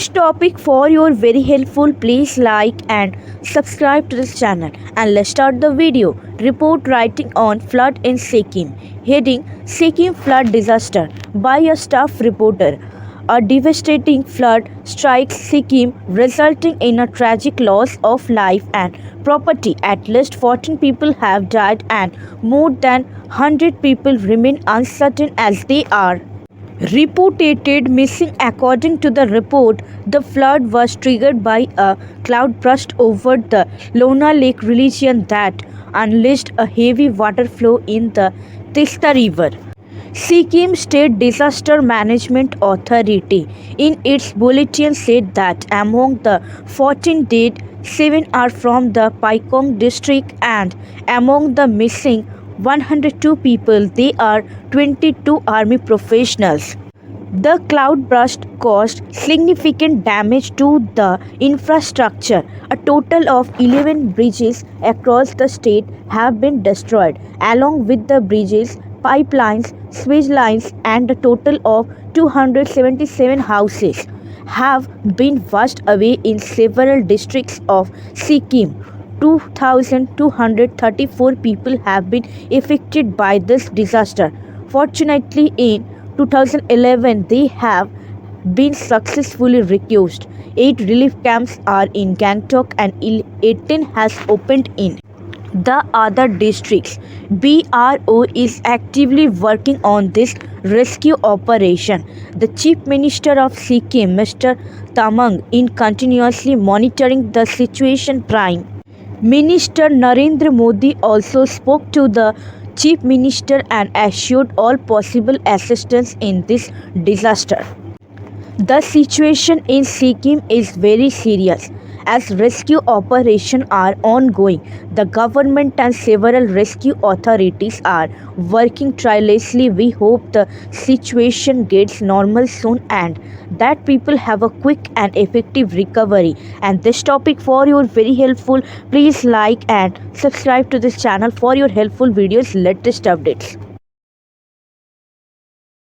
topic for your very helpful. Please like and subscribe to this channel. And let's start the video. Report writing on flood in Sikkim. Heading Sikkim flood disaster by a staff reporter. A devastating flood strikes Sikkim, resulting in a tragic loss of life and property. At least 14 people have died and more than 100 people remain uncertain as they are reported missing. According to the report, the flood was triggered by a cloud burst over the Lona Lake region that unleashed a heavy water flow in the Tista River. Sikkim State Disaster Management Authority in its bulletin said that among the 14 dead, 7 are from the Paikong district, and among the missing 102 people, they are 22 army professionals. The cloudburst caused significant damage to the infrastructure. A total of 11 bridges across the state have been destroyed, along with the bridges, pipelines, sewage lines, and a total of 277 houses have been washed away in several districts of Sikkim. 2,234 people have been affected by this disaster. Fortunately, in 2011, they have been successfully recused. 8 relief camps are in Gangtok and 18 has opened in the other districts. BRO is actively working on this rescue operation. The Chief Minister of Sikkim, Mr. Tamang, is continuously monitoring the situation. Prime Minister Narendra Modi also spoke to the Chief Minister and assured all possible assistance in this disaster. The situation in Sikkim is very serious as rescue operations are ongoing. The government and several rescue authorities are working tirelessly. We hope the situation gets normal soon and that people have a quick and effective recovery. And this topic for your very helpful. Please like and subscribe to this channel for your helpful videos, latest updates.